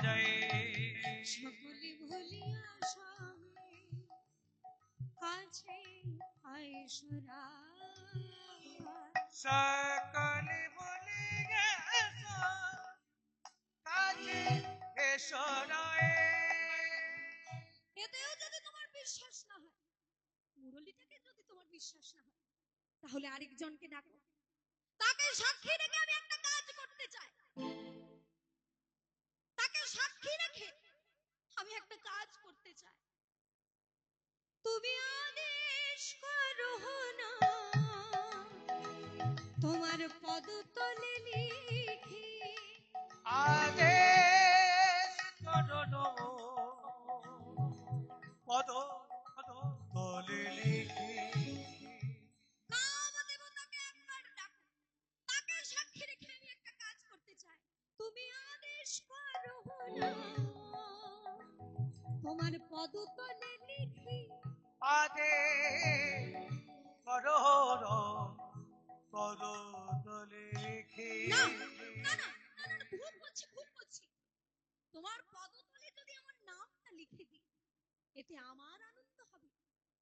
যায়। সকলে ভুলিয়া স্বামী কাছে আইসরা, সকলে ভুলে গেছো কাছে এসো রায়। এতেও যদি তোমার বিশ্বাস না হয়, মুরলীটাকে যদি তোমার বিশ্বাস না হয়, তাহলে আরেকজনকে ডাকো, তাকে সাক্ষী রেখে আমি একটা কাজ করতে চাই। তাকে সাক্ষী রেখে আমি একটা কাজ করতে চাই। তুমি আদেশ করো না, তোমার পদতলে লিখি আদেশ করো পদ তলে লিখি। কামদেবতাকে একবার ডাকো, তাকে সাক্ষী রেখে আমি একটা কাজ করতে চাই। তুমি আদেশ করো না, তোমার পদতলে লিখি আদেশ করো পদ তলে লিখি। না না না না না, ভুল করছি ভুল করছি। তোমার পদতলে যদি আমার নামটা লিখে দিই, এতে আমার আনন্দ হবে,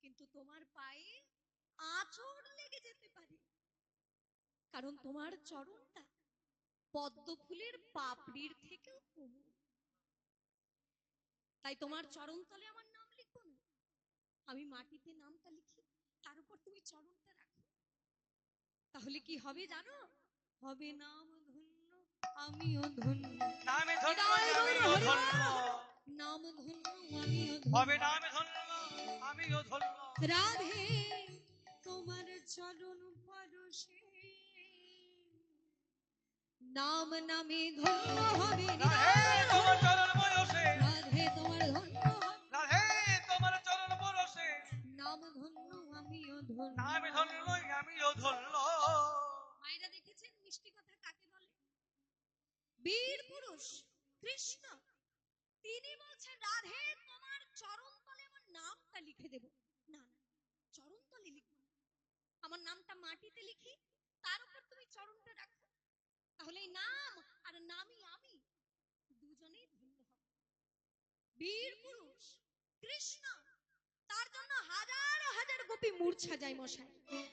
কিন্তু তোমার পায়ে আঁচড় লেগে যেতে পারে, কারণ তোমার চরণটা পদ্ম ফুলের পাপড়ির থেকেও কোমল। তাই তোমার চরণতলে আমার নাম লিখবো না, আমি মাটিতে নামটা লিখি, তার উপর তুমি চরণটা রাখো। তাহলে কি হবে জানো? হবে নাম ধন্য আমিও ধন্য, নামে ধন্য আমিও ধন্য, নাম ধন্য আমিও হবে ধন্য, নামে ধন্য আমিও ধন্য। রাধে তোমার চরণ পরশে নাম নামে ধন্য হবে, রাধে তোমার চরণ বয়সে, রাধে তোমার ধন্য হবে, রাধে তোমার চরণ বরসে, নাম ধন্য আমিও ধন্য। নামে ধন্য আমিও ধন্য। মায়েরা দেখেছেন মিষ্টি কথা কাকে বলে? বীর পুরুষ কৃষ্ণ, তিনি বলছেন রাধে তোমার চরণ তলে আমার নামটা লিখে দেব। না না, চরণ তলে লিখবো না, আমার নামটা মাটিতে লিখি, তার উপর তুমি চরণটা রাখো, তাহলে এই নাম আর নামই আমি দুজনেই ধন্য হব। বীর পুরুষ কৃষ্ণ, তার জন্য হাজার হাজার গোপী মূর্ছা যায় মশাই,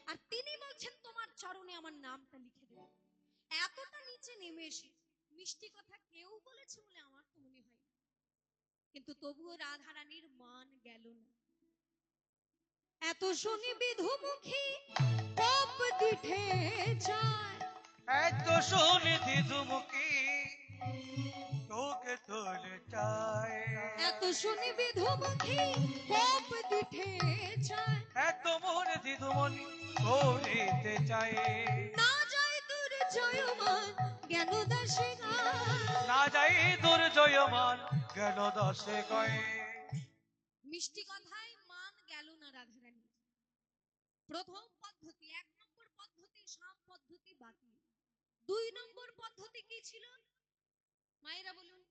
আর তিনি বলছেন তোমার চরণে আমার নামটা লিখে দেব। এতটা নিচে নেমে এসে মিষ্টি কথা কেউ বলেছে বলে আমার তো মনে হয়, কিন্তু তবুও রাধা রানীর মান গেল না। এত শুনি বিধুমুখী কোপ দিঠে যায়, এত শুনি দিদুমুখী তোকে তোলে চায়, এত শুনি বিধুমুখী কোপ দিঠে যায়, এত মনে দিদুমণি তোলিতে চায়। না যায় দূর জয়মান জ্ঞান দাসে গায়, না যাই দুর্জয়মান গেল দশে কয়ে। মিষ্টি কথায় মান গেল না রাধারানী। প্রথম পদ্ধতি, 1 নম্বর পদ্ধতি সাম পদ্ধতি বাতিল। 2 নম্বর পদ্ধতি কি ছিল মায়েরা বলুন?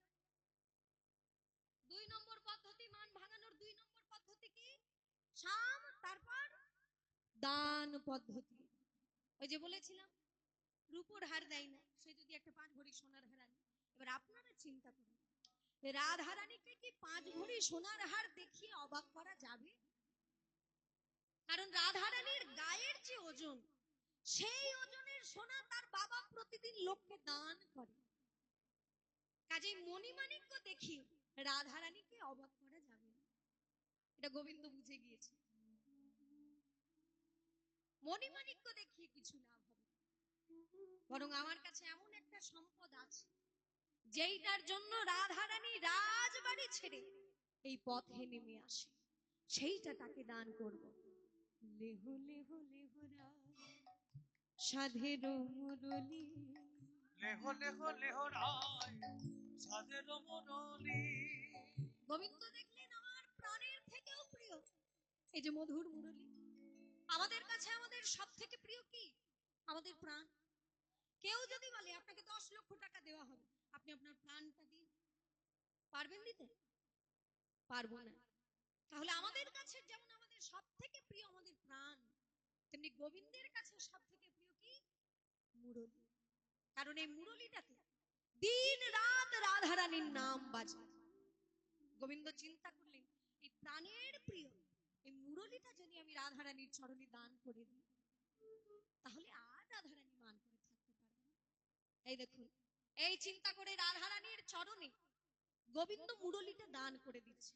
2 নম্বর পদ্ধতি মান ভাঙানোর 2 নম্বর পদ্ধতি কি? সাম, তারপর দান পদ্ধতি। ওই যে বলেছিলাম রূপোর হার দেয় না, সে যদি একটা 5 ভরি সোনার হার আনে। এবার আপনারা চিন্তা করুন, রাধা রানীকে কি 5 ভরি সোনার হার দেখিয়ে অবাক করা যাবে? কারণ রাধা রানীর গায়ের যে ওজন, সেই ওজনের সোনা তার বাবা প্রতিদিন লোককে দান করে। কাজেই মণিমাণিক্য দেখিয়ে রাধা রানীকে অবাক করা যাবে না, এটা গোবিন্দ বুঝে গিয়েছে। মণিমাণিক্য দেখিয়ে কিছু লাভ হবে, বরং আমার কাছে এমন একটা সম্পদ আছে যেইটার জন্য রাধা রানী রাজবাড়ি ছেড়ে এই পথে নেমে আসে, সেইটা তাকে দান করব। লেহ লেহ লেহ সাধের মুরলী, লেহ লেহ লেহ রায় সাধের মুরলী। গোবিন্দ দেখলেন আমার প্রাণের থেকেও প্রিয় এই যে মধুর মুরলী। আমাদের কাছে আমাদের সব থেকে প্রিয় কি? আমাদের প্রাণ। কেউ যদি বলে আপনাকে 10 লক্ষ টাকা দেওয়া হবে, আপনি আপনার প্রাণটা দিন, পারবেন দিতে? পারবো না। তাহলে আমাদের কাছে যেমন আমাদের সব থেকে প্রিয় আমাদের প্রাণ, তেমনি গোবিন্দের কাছে সব থেকে প্রিয় কি? মুরলী। কারণ এই মুরলীটাতে দিন রাত রাধারানীর নাম বাজে। গোবিন্দ চিন্তা করলেন, এই প্রাণের প্রিয় এই মুরলীটা যদি আমি রাধারানীর চরণে দান করে দিই, তাহলে আর রাধারানী মান করে থাকতে পারবে না। এই দেখুন, এই চিন্তা করে রাধারানীর চরণে গোবিন্দ মুরলীটা দান করে দিচ্ছে।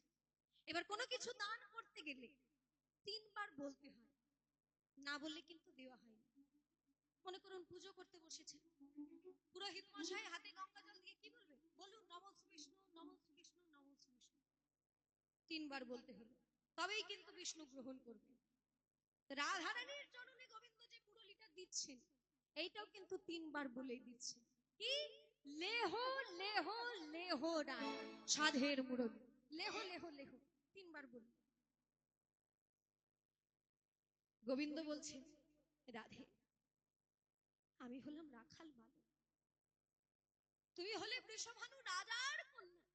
এবার কোনো কিছু দান করতে গেলে 3 বার বলতে হয়, না বললে কিন্তু দেওয়া হয় না। মনে করুন পুজো করতে বসেছে, পুরোহিত মশাই হাতে গঙ্গা জল দিয়ে কি বলবে? বলুন নমঃ বিষ্ণু, নমঃ বিষ্ণু, নমঃ বিষ্ণু। 3 বার বলতে হলো, তবেই কিন্তু বিষ্ণু গ্রহণ করবে। রাধারানীর চরণে গোবিন্দ যে মুরলীটা দিচ্ছেন, এইটাও কিন্তু 3 বার বলেই দিচ্ছে। কি? লেহ লেহ লেহ রায় সাধের মুরলী, লেহ লেহ লেহ 3 বার বলল। গোবিন্দ বলছে, রাধে, আমি হলাম রাখাল বালক, তুমি হলে বৃষভানু রাজার কন্যা,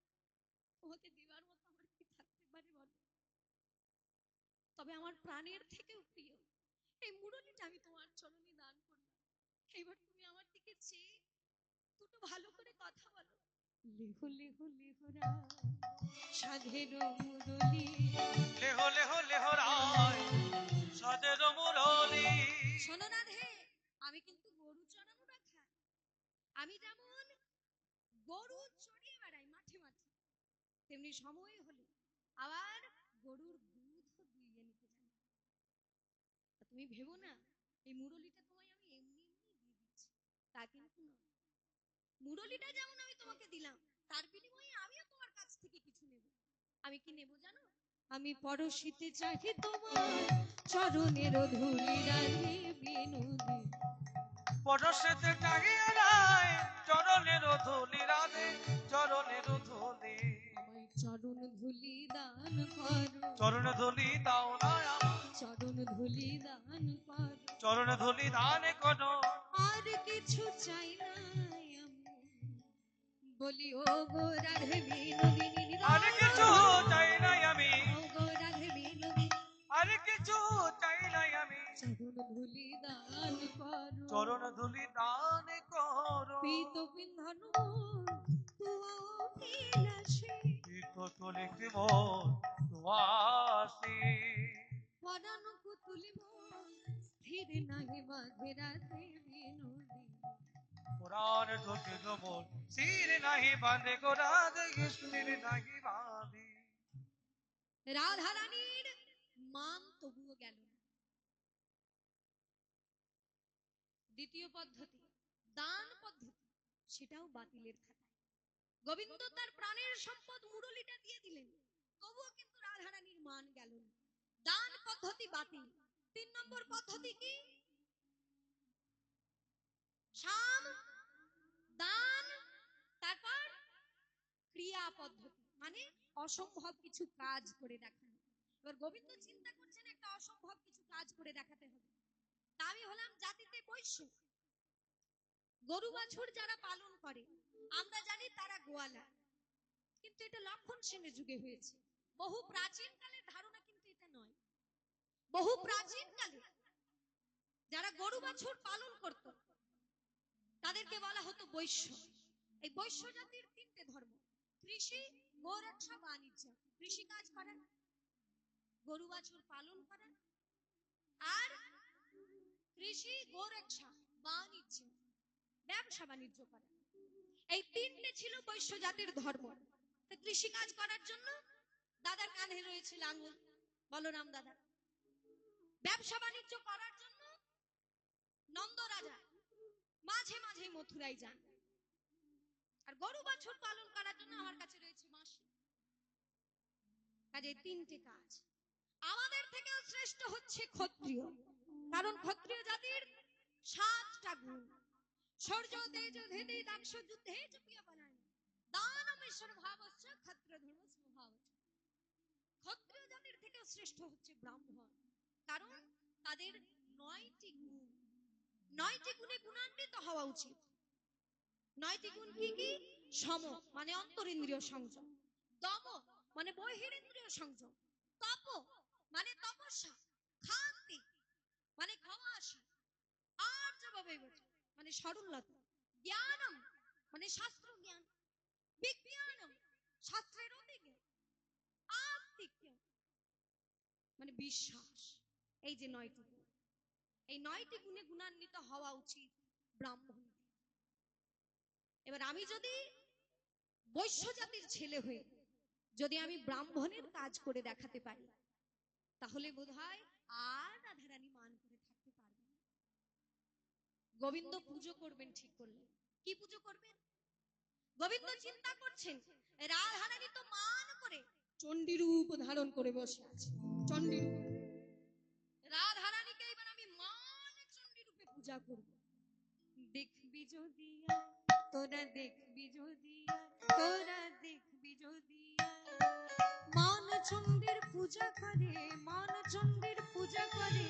তোমাকে দেওয়ার মতো আমার কি থাকতে পারে বলো? তবে আমার প্রাণের থেকেও প্রিয় এই মুরলীটা আমি তোমার চরণে দান করলাম। এবার তুমি আমার দিকে চেয়ে দুটো ভালো করে কথা বলো। লেহ লেহ লেহ রায় সাধের মুরলী, লেহ লেহ লেহ রায় সাধের মুরলী। শোনো রাধে, আমি কিন্তু গরু চড়ানো রাখা। আমি যেমন গরু চড়িয়ে বেড়াই মাঠে মাঠে, তেমনি সময় হলে আবার গরুর দুধও দুইয়ে নিতে জানি। তুমি ভেবো না এই মুরলীটা তোমায় আমি এমনি এমনি দিয়ে দিচ্ছি, তা কিন্তু নয়। মুরলীটা যেমন আমি তোমাকে দিলাম, তার বিনিময়ে আমিও তোমার কাছ থেকে কিছু নেব। আমি কি নেব জানো? আমি পরশিতে চাহি তোমার চরণের ধূলি রাধে বিনোদী। পরশেতে টাঙিয়ে রায় চরণের ধুলি রাধে চরণের ধুলি। আমায় চরণ ধূলি দান করো, চরণ ধুলি দাও না আমার, চরণ ধূলি দান করো। চরণ ধুলি দান করো। আর কিছু চাই না আমি, বলি ও গো রাধে বিনোদিনী, আর কিছু চাই নাই আমি, ও গো রাধে বিনোদিনী, আর কিছু চাই নাই আমি, চরণ ধূলি দান করো। চরণ ধুলি দান করো। পীত পিন্ধন তুয়াশে, তীর্থ তুলিতে মোর দুয়াসি। পরাণ কুতুলিব স্থির নাহি বাঁধে রাধে বিনোদিনী। পুরাণ ধুতে মোর স্থির নাহি বাঁধে গো রাধে স্থির নাহি বাঁধে। রাধারানীর মান তবুও গেল না। দ্বিতীয় পদ্ধতি, দান পদ্ধতি, সেটাও বাতিলের খাতায়। গোবিন্দ তার প্রাণের সম্পদ মুরলীটা দিয়ে দিলেন, তবুও কিন্তু রাধারানীর মান গেল না। দান পদ্ধতি বাতিল। 3 নম্বর পদ্ধতি কি? সাম দান, তারপর ক্রিয়া পদ্ধতি, মানে অসম্ভব কিছু কাজ করে দেখানো। এবার গোবিন্দ চিন্তা করছেন একটা অসম্ভব কিছু কাজ করে দেখাতে হবে। তা আমি হলাম জাতিতে বৈশ্য। গরু বাছুর যারা পালন করে আমরা জানি তারা গোয়ালা, কিন্তু এটা লক্ষণ সেনের যুগে হয়েছে। বহু প্রাচীন কালের ধারণা কিন্তু এটা নয়। বহু প্রাচীন কালে যারা গরু বাছুর পালন করত তাদেরকে বলা হতো বৈশ্য। এই বৈশ্য জাতির 3টে ধর্ম: কৃষি, গো-রক্ষা, বাণিজ্য। কৃষি কাজ করা, গরু বাছুর পালন করা, আর কৃষি, গো-রক্ষা, বাণিজ্য, ব্যবসা বাণিজ্য করা। এই 3টে ছিল বৈশ্য জাতির ধর্ম। কৃষি কাজ করার জন্য দাদার কাঁধে রয়েছে লাঙ্গল, বলরাম দাদা। ব্যবসা বাণিজ্য করার জন্য নন্দ রাজা মাঝে মাঝে মথুরায় যান। আর গরু বাছুর পালন করার জন্য আমার কাছে রয়েছে মাসি। কাজে 3টে কাজ। আমাদের থেকেও শ্রেষ্ঠ হচ্ছে ক্ষত্রিয়, কারণ ক্ষত্রিয় জাতির 7টা গুণ: শৌর্য, তেজ, ধীতি, দাক্ষ, যুদ্ধে চপিয়া বানায়, দানমেশ্বর ভাবস্য, ক্ষত্র ধর্ম স্বভাবস্য। ক্ষত্রিয় জাতির থেকেও শ্রেষ্ঠ হচ্ছে ব্রাহ্মণ, কারণ তাদের 9টি গুণ। 9টি গুণে গুণান্বিত হওয়া উচিত। 9টি গুণ কি কি? সম মানে অন্তরিন্দ্রিয় সংযম, দম মানে বহিরিন্দ্রিয় সংযম, তপ মানে তপস্যা, ক্ষান্তি মানে ক্ষমাশীল, আর্যববেবচ মানে সরলতা, জ্ঞানম মানে শাস্ত্র জ্ঞান, বিজ্ঞানম, শাস্ত্রেরও বিজ্ঞান, আস্তিক্য মানে বিশ্বাস। এই যে 9টি গুণ, এই 9টি গুণে গুণান্বিত হওয়া উচিত ব্রাহ্মণ। এবার আমি যদি বৈশ্য জাতির ছেলে হয়ে যদি আমি ব্রাহ্মণের কাজ করে দেখাতে পারি, তাহলে বোধহয় আর রাধারানী মান করে থাকতে পারবেন না। গোবিন্দ পুজো করবেন ঠিক করলে, কি পুজো করবেন? গোবিন্দ চিন্তা করছেন রাধারানী তো মান করে চণ্ডী রূপ ধারণ করে বসে আছে, চণ্ডী রূপ। রাধারানীকে এবার আমি মান চণ্ডী রূপে পূজা করব। দেখবি যদি তোরা, দেখবি যদি তোরা, দেখবি যদি মান চণ্ডীর পূজা করে, মান চণ্ডীর পূজা করে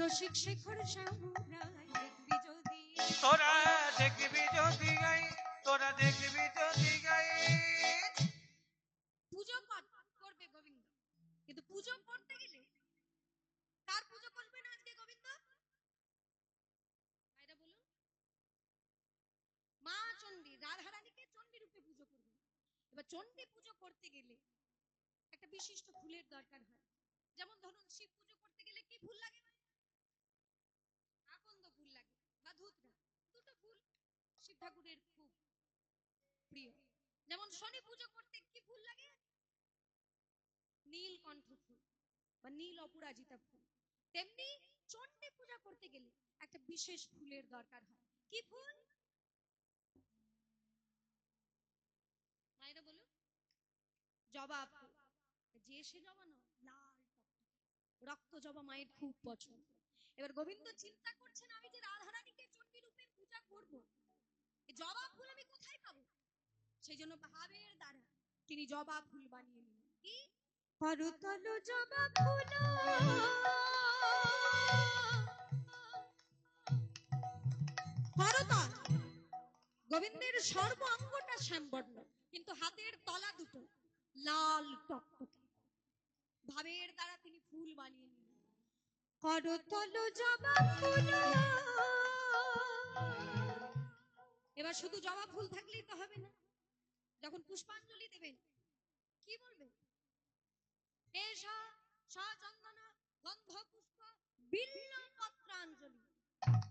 রসিক শেখর শ্যামরায়। দেখবি যদি তোরা, দেখবি যদি গাই, তোরা দেখবি যদি গাই। পুজো করবে গোবিন্দ, কিন্তু পুজো করতে গেলে কার পুজো করবে না আজকে গোবিন্দ? ভাইরা বলুন। মা চণ্ডী, রাধারানীকে চণ্ডী রূপে পুজো করবে। এবার চণ্ডী পুজো করতে গেলে একটা বিশিষ্ট ফুলের দরকার হয়। যেমন ধরুন শিব পুজো করতে গেলে কি ফুল লাগে? আকন্দ ফুল লাগে বা ধুতরা, দুটো ফুল শিব ঠাকুরের খুব প্রিয়। যেমন শনি পুজো করতে কি ফুল লাগে? নীলকণ্ঠ ফুল বা নীল অপরাজিতা ফুল। তেমনি চণ্ডী পূজা করতে গেলে একটা বিশেষ ফুলের দরকার হয়। কি ফুল? মায়েরা বলুন। জবা ফুল। যে সে জবা নয়, লাল রক্ত জবা মায়ের খুব পছন্দ। এবার গোবিন্দ চিন্তা করছেন আমি যে রাধারানীকে চণ্ডী রূপে পূজা করব, এই জবা ফুল আমি কোথায় পাবো? সেই জন্য ভাবের দ্বারা তিনি জবা ফুল বানিয়ে নিলেন। কি? করতল জবা ফুল, করতল। গোবিন্দের সর্ব অঙ্গটা শ্যামবর্ণ, কিন্তু হাতের তলা দুটো লাল টকটকে। ভাবের দ্বারা তিনি ফুল বানিয়ে নিলেন। করতল জবা ফুল। এবার শুধু জবা ফুল থাকলেই তো হবে না, যখন পুষ্পাঞ্জলি দেবেন কি বলবেন? এষা সচন্দন গন্ধ পুষ্প বিল্ল পত্রাঞ্জলি।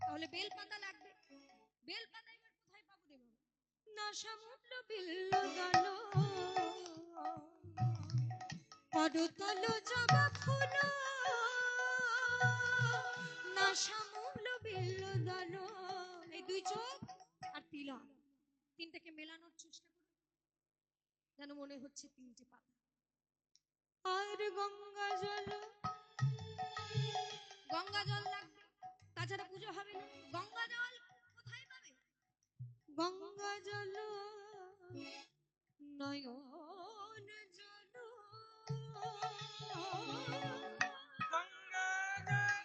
তাহলে বেলপাতা লাগবে। বেলপাতা এবার কোথায় পাবো দেব? না সমুদ্র বিল্ল গেল, করতল জবা ফুল, না সমুদ্র বিল্ল গেল। এই দুই চোখ আর তিলক, তিনটাকে মেলানোর চেষ্টা করুন, যেন মনে হচ্ছে তিনটে পাতা। আর গঙ্গা জল, গঙ্গা জল লাগবে, তাছাড়া পুজো হবে না। গঙ্গা জল কোথায় পাবে? গঙ্গা জল নয়ন জল, গঙ্গা জল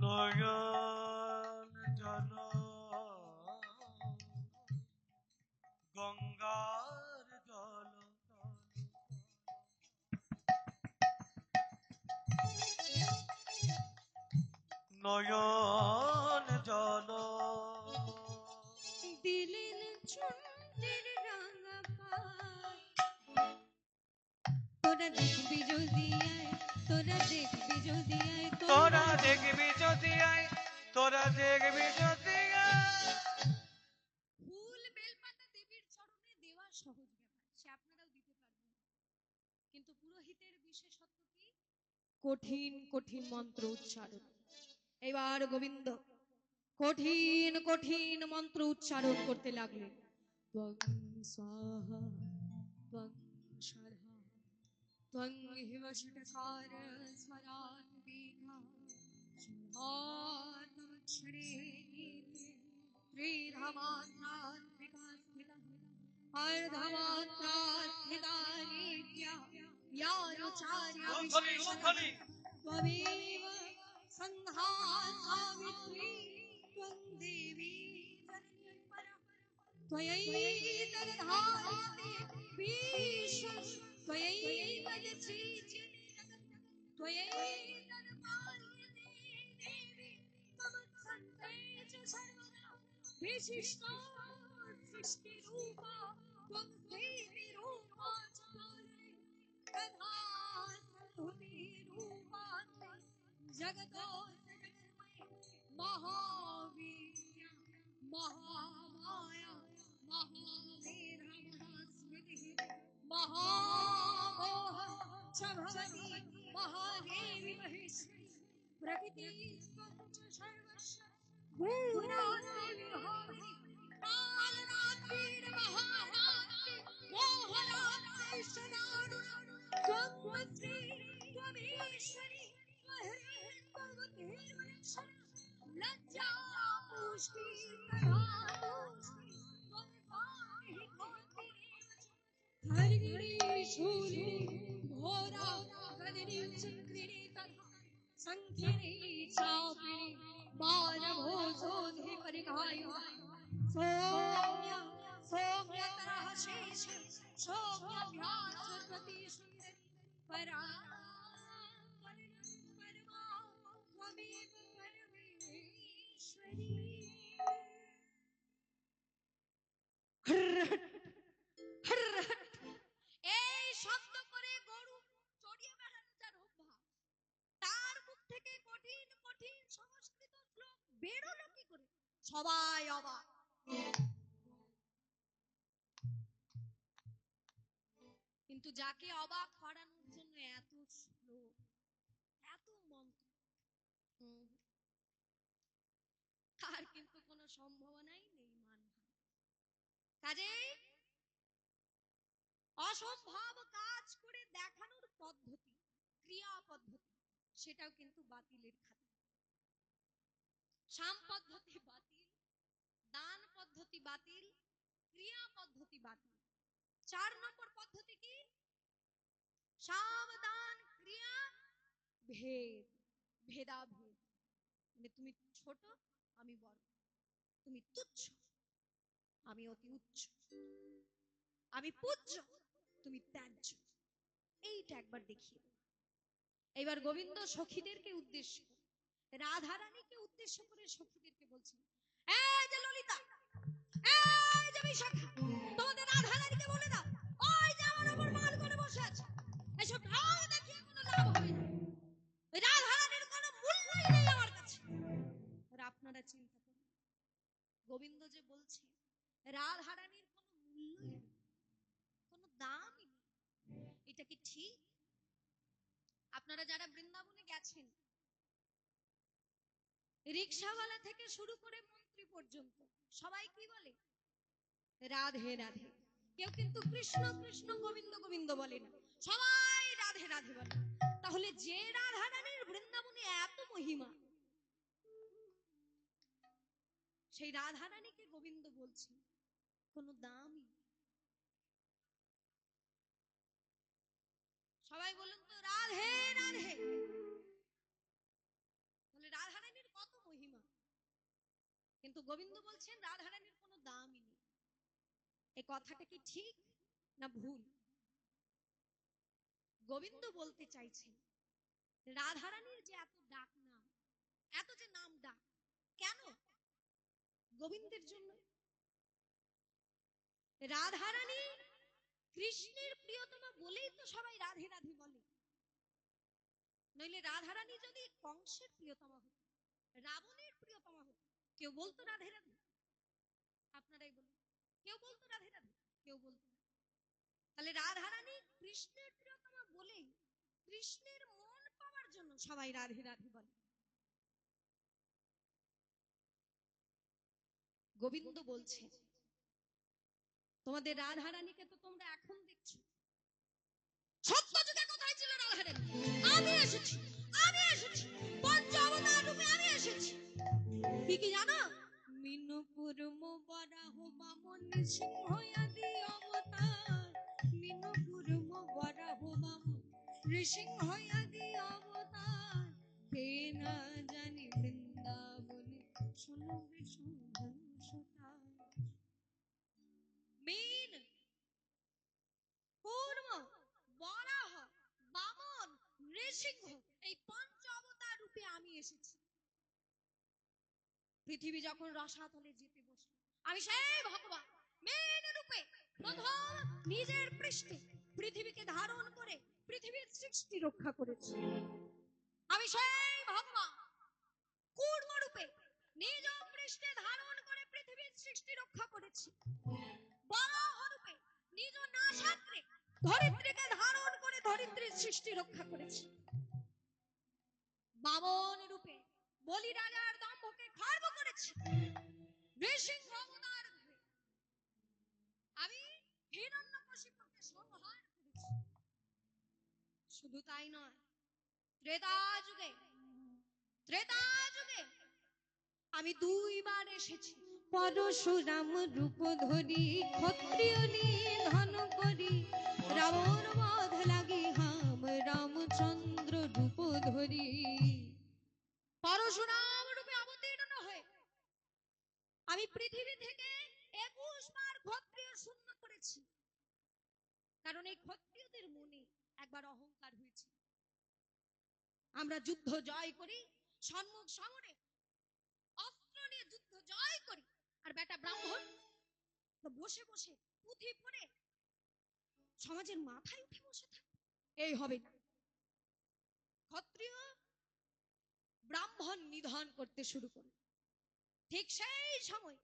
নয়ন জল, গঙ্গার জল, নয়ন জল। দিলেন চুন্ডির রাঙা পায়, তোরা দেখবি যদি আয়, তোরা দেখবি যদি আয়, তোরা দেখবি যদি আয়, তোরা দেখবি যদি আয়। ফুল বেলপাতা দেবীর চরণে দেওয়া সহজ ব্যাপার, সে আপনারাও দিতে পারবেন, কিন্তু পুরোহিতের বিশেষত্ব কি? কঠিন কঠিন মন্ত্র উচ্চারণ। এবার গোবিন্দ কঠিন কঠিন মন্ত্র উচ্চারণ করতে লাগলেন। ত্বং স্বাহা ত্বং স্বাহা ত্বং হিমশটকার স্মরান্বিকা স্বাহাতমক্ষরে ত্রিধামাত্রাত্মিকা স্থিতা अर्धमात्रास्थिता नित्या यानुचार्या विशेषतः त्वमेव संध्या सावित्री त्वं देवी जननी परा त्वयैतद्धार्यते विश्वं त्वयैव यच्चेच्यते जगत्। त्वयि दरबारे देवी मम सन्देश सर्वदा विशिष्टा सृष्टिरूपा त्वं देवी रूपा चारे तथात्मरूपा जगतो महावीर्या महामाया महावीरा महास्मृतिः महामोह च भवति महादेवी महेश्वरी प्रकृतिस्त्वं च सर्वस्य भूरात्रि विहारिणी कालरात्रिर्महारात्रि मोहरात्रिश्चरारुणा त्वं मन्त्री त्वमीश्वरी त्वहृत्पर्वतीर्वक्षणा लज्जा पुष्टि तथापुष्टि त्वं भवति हरिगिरि शूली घोरा गदिनी चक्रिणी तथा संख्यिनी चापिणी बाणभोजोधि परिघायुधा सौम्य सौम्यतरः शेष सौम्याभ्यास प्रति सुन्दरी परा परमा त्वमेव परमेश्वरी এই শব্দ করে গরু চড়িয়ে বেড়ানো যার অভ্যাস তার মুখ থেকে কঠিন কঠিন সংস্কৃত শ্লোক বেরোলো কি করে সবাই অবাক কিন্তু যাকে অবাক করানোর জন্য এত শ্লোক এত মন্ত্র তার কিন্তু কোনো সম্ভাবনাই নেই মানহার কাজেই অসম্ভব কাজ করে দেখানোর পদ্ধতি ক্রিয়া পদ্ধতি সেটাও কিন্তু বাতিলের খাতা সাম পদ্ধতি বাতিল দান পদ্ধতি বাতিল ক্রিয়া পদ্ধতি বাতিল 4 নম্বর পদ্ধতি কি সাম দান ক্রিয়া ভেদ ভেদাভেদ মানে তুমি ছোট আমি বড় তুমি তুচ্ছ আমি অতি উচ্চ আমি পূজ্য তুমি ত্যায্য এইটা একবার দেখিয়ে দাও এবার গোবিন্দ সখীদেরকে উদ্দেশ্য রাধা রানীকে উদ্দেশ্য করে সখীদেরকে বলছেন এই যে ললিতা এই যে বিশাখা তোমাদের রাধা রানীকে বলে দাও ওই যে আমার উপর মান করে বসে আছে এসব ঢং দেখিয়ে কোনো লাভ হবে না ওই রাধা রানীর কোনো মূল্যই নেই আমার কাছে আর আপনারা চিন্তা করুন গোবিন্দ যে বলছে রাধা রানীর কোনো মূল্যই নেই কোনো দামই নেই এটা কি ঠিক আপনারা যারা বৃন্দাবনে গেছেন রিকশাওয়ালা থেকে শুরু করে মন্ত্রী পর্যন্ত সবাই কি বলে রাধে রাধে কেউ কিন্তু কৃষ্ণ কৃষ্ণ গোবিন্দ গোবিন্দ বলে না সবাই রাধে রাধে বলে তাহলে যে রাধা রানীর বৃন্দাবনে এত মহিমা সেই রাধা রানীকে গোবিন্দ বলছে কোনো দামই সবাই বলেন তো রাধে রাধে তাহলে রাধা রানীর কত মহিমা কিন্তু গোবিন্দ বলছেন রাধা রানীর কোনো দামই নেই এই কথাটা কি ঠিক না ভুল গোবিন্দ বলতে চাইছেন রাধা রানীর যে এত ডাক নাম এত যে নাম ডাক কেন গোবিন্দের জন্য রাধা রানী কৃষ্ণের প্রিয়তমা বলেই তো সবাই রাধে রাধে বলে নইলে রাধা রানী যদি কংসের প্রিয়তমা হতো রাবণের প্রিয়তমা হতো কেউ বলতো রাধে রাধে আপনারাই বলুন কেউ বলতো রাধে রাধে কেউ বলতো না তাহলে রাধা রানী কৃষ্ণের প্রিয়তমা বলেই কৃষ্ণের মন পাওয়ার জন্য সবাই রাধে রাধে বলে গোবিন্দ বলছে তোমাদের রাধা রানীকে তো তোমরা এখন দেখছো সত্য যুগে কোথায় ছিল রাধা রানী আমি এসেছি পঞ্চ অবতার রূপে আমি এসেছি কি কি জানো মিনপুর বরাহ বামন সিংহ আদি অবতার মিনপুর বরাহ বামন সিংহ আদি অবতার কে না জানি বৃন্দাবনে শুনো বিষ্ণু সুতা মিন কূর্ম বরাহ বামন নৃসিংহ এসেছি। পৃথিবী যখন রসাতলে যেতে বসল, আমি সেই ভগবান মেন রূপে প্রথম নিজের পৃষ্ঠে পৃথিবীকে ধারণ করে পৃথিবীর সৃষ্টি রক্ষা করেছি। আমি সেই ভগবান কূর্ম রূপে নিজ পৃষ্ঠে ধারণ করে পৃথিবীর সৃষ্টি রক্ষা করেছি। বরাহ রূপে নিজ নাসাগ্রে ধরিত্রীকে ধারণ করে ধরিত্রীর সৃষ্টি রক্ষা করেছি। বামন রূপে বলি রাজার দম্ভকে খর্ব করেছি। নৃসিংহ অবতার ধরে আমি হিরণ্যকশিপুকে সংহার করেছি। শুধু তাই নয়, ত্রেতা যুগে আমি দুইবার এসেছি। পরশুরাম রূপ ধরি ক্ষত্রিয় নিধন করি, রাবণ বধ লাগি হাম রামচন্দ্র রূপ ধরি। পরশুরাম রূপে অবতীর্ণ হয়ে আমি পৃথিবী থেকে 21 বার ক্ষত্রিয় শূন্য করেছি। কারণ এই ক্ষত্রিয়দের মনে একবার অহংকার হয়েছে। আমরা যুদ্ধ জয় করি, সম্মুখ সমরে অস্ত্র নিয়ে যুদ্ধ জয় করি, আর বেটা ব্রাহ্মণ তো বসে বসে পুঁথি পড়ে সমাজের মাথায় উঠে বসে থাকে। এই হবে না। ক্ষত্রিয় ব্রাহ্মণ নিধন করতে শুরু করল। ঠিক সেই সময়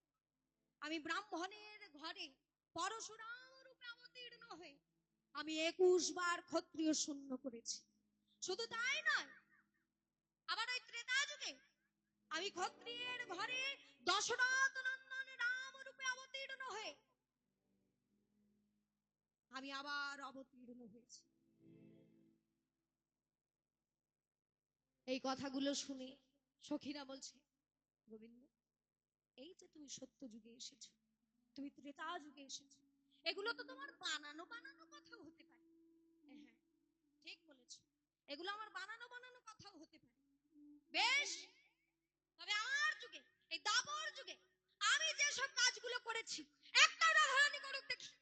আমি ব্রাহ্মণের ঘরে পরশুরাম রূপে অবতীর্ণ হয়ে আমি 21 বার ক্ষত্রিয় শূন্য করেছি। শুধু তাই নয়, আবার ওই ত্রেতা যুগে আমি ক্ষত্রিয়ের ঘরে দশরথ নন্দন রাম রূপে অবতীর্ণ হয়ে আমি আবার অবতীর্ণ হয়েছি। এই কথাগুলো শুনে সখীরা বলছে, গোবিন্দ, এই যে তুমি সত্য যুগে এসেছো, তুমি ত্রেতা যুগে এসেছো, এগুলো তো তোমার বানানো বানানো কথাও হতে পারে। হ্যাঁ, ঠিক বলেছো, এগুলো আমার বানানো বানানো কথাও হতে পারে। বেশ, তবে আমার যুগে, এই দাপর যুগে আমি যেসব কাজগুলো করেছি একটা উদাহরণই করুক দেখি,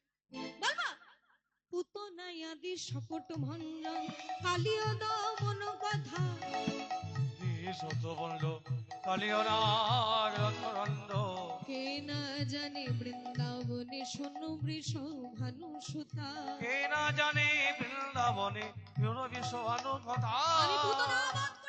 বলবো? পুতনাই আদি শকট ভঞ্জন কালিয় দমন কথা, সত্য বলল কালিয়নার অন্তরন্দ। কে না জানে বৃন্দাবনে শোনো বৃষ ভানু সুতা। কে না জানে বৃন্দাবনে বিষভানু কথা। আমি পুতনা বধ